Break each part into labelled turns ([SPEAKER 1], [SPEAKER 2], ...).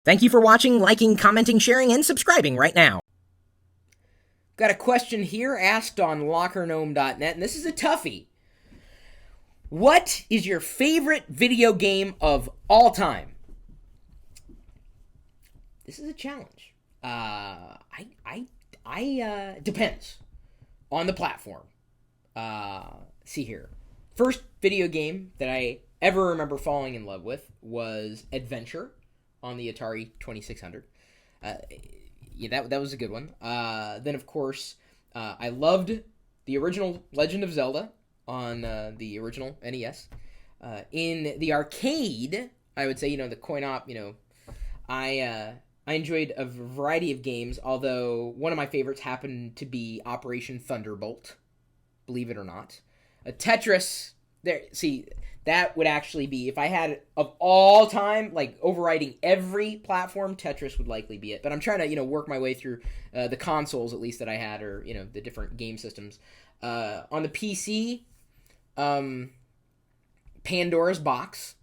[SPEAKER 1] Thank you for watching, liking, commenting, sharing, and subscribing right now. Got a question here asked on LockerGnome.net, and this is a toughie. What is your favorite video game of all time? This is a challenge. Depends on the platform. See here. First video game that I ever remember falling in love with was Adventure on the Atari 2600. That was a good one. Then, of course, I loved the original Legend of Zelda on the original NES. In the arcade, I would say, the coin-op, I enjoyed a variety of games, although one of my favorites happened to be Operation Thunderbolt, believe it or not. Tetris, that would actually be, if I had of all time, like overriding every platform, Tetris would likely be it. But I'm trying to, work my way through the consoles, at least, that I had, or, the different game systems. On the PC, Pandora's Box.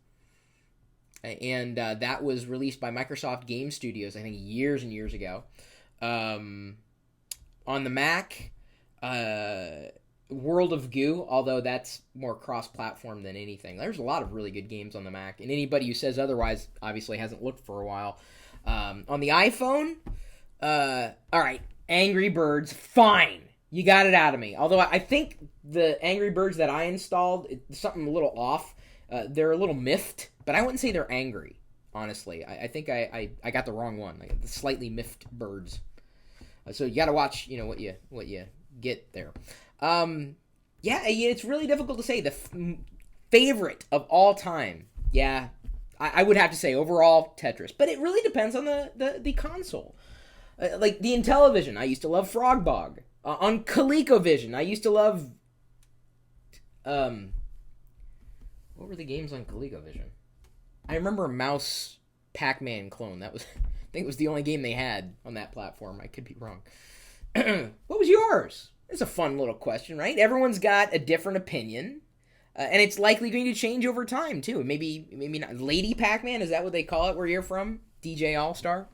[SPEAKER 1] And that was released by Microsoft Game Studios, I think, years and years ago. On the Mac, World of Goo, although that's more cross-platform than anything. There's a lot of really good games on the Mac, and anybody who says otherwise obviously hasn't looked for a while. On the iPhone, all right, Angry Birds, fine. You got it out of me. Although I think the Angry Birds that I installed, it's something a little off. They're a little miffed, but I wouldn't say they're angry, honestly. I think I got the wrong one. Like the slightly miffed birds. So you got to watch, what you get there. It's really difficult to say. The favorite of all time, I would have to say overall Tetris, but it really depends on the console. Like the Intellivision, I used to love Frogbog. On ColecoVision, I used to love. What were the games on ColecoVision? I remember a Mouse Pac-Man clone. That was, I think, it was the only game they had on that platform. I could be wrong. What was yours? It's a fun little question, right? Everyone's got a different opinion, and it's likely going to change over time too. Maybe not. Lady Pac-Man, is that what they call it where you're from? DJ All-Star?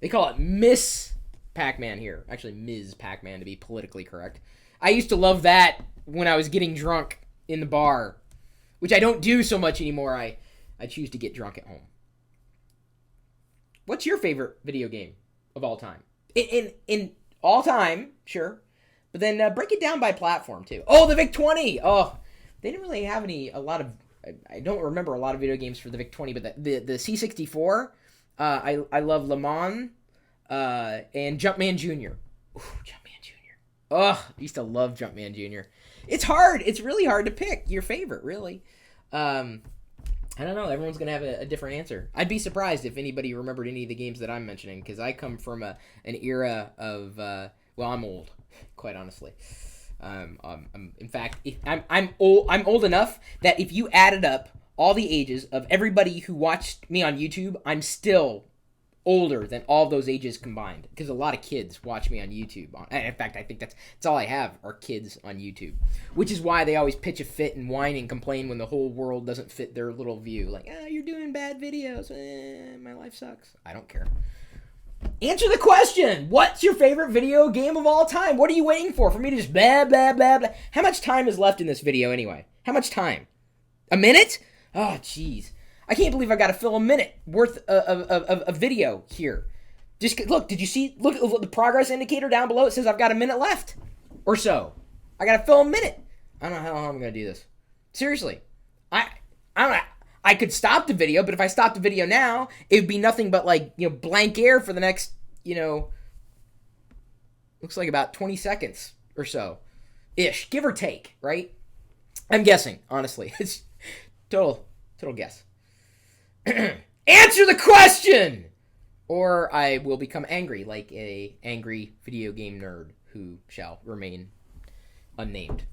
[SPEAKER 1] They call it Miss Pac-Man here. Actually, Ms. Pac-Man to be politically correct. I used to love that when I was getting drunk in the bar, which I don't do so much anymore. I choose to get drunk at home. What's your favorite video game of all time? In all time, sure. But then break it down by platform, too. Oh, the VIC-20! Oh, they didn't really have I don't remember a lot of video games for the VIC-20, but the C64, I love Le Mans, and Jumpman Jr. Ooh, Jumpman Jr. Oh, I used to love Jumpman Jr. It's hard. It's really hard to pick your favorite, really. I don't know. Everyone's going to have a different answer. I'd be surprised if anybody remembered any of the games that I'm mentioning, because I come from an era of, I'm old, quite honestly. In fact, I'm old enough that if you added up all the ages of everybody who watched me on YouTube, I'm still older than all those ages combined, because a lot of kids watch me on YouTube. In fact, I think that's all I have are kids on YouTube, which is why they always pitch a fit and whine and complain when the whole world doesn't fit their little view. Like, you're doing bad videos. My life sucks. I don't care. Answer the question. What's your favorite video game of all time? What are you waiting for me to just blah, blah, blah, blah? How much time is left in this video anyway? How much time? A minute? Oh, jeez. I can't believe I got to fill a minute worth of video here. Just look, did you see? Look at the progress indicator down below. It says I've got a minute left or so. I got to fill a minute. I don't know how long I'm going to do this. Seriously. I don't know. I could stop the video, but if I stopped the video now, it would be nothing but blank air for the next, looks like about 20 seconds or so. Ish, give or take, right? I'm guessing, honestly. It's total guess. Answer the question! Or I will become angry, like a angry video game nerd who shall remain unnamed.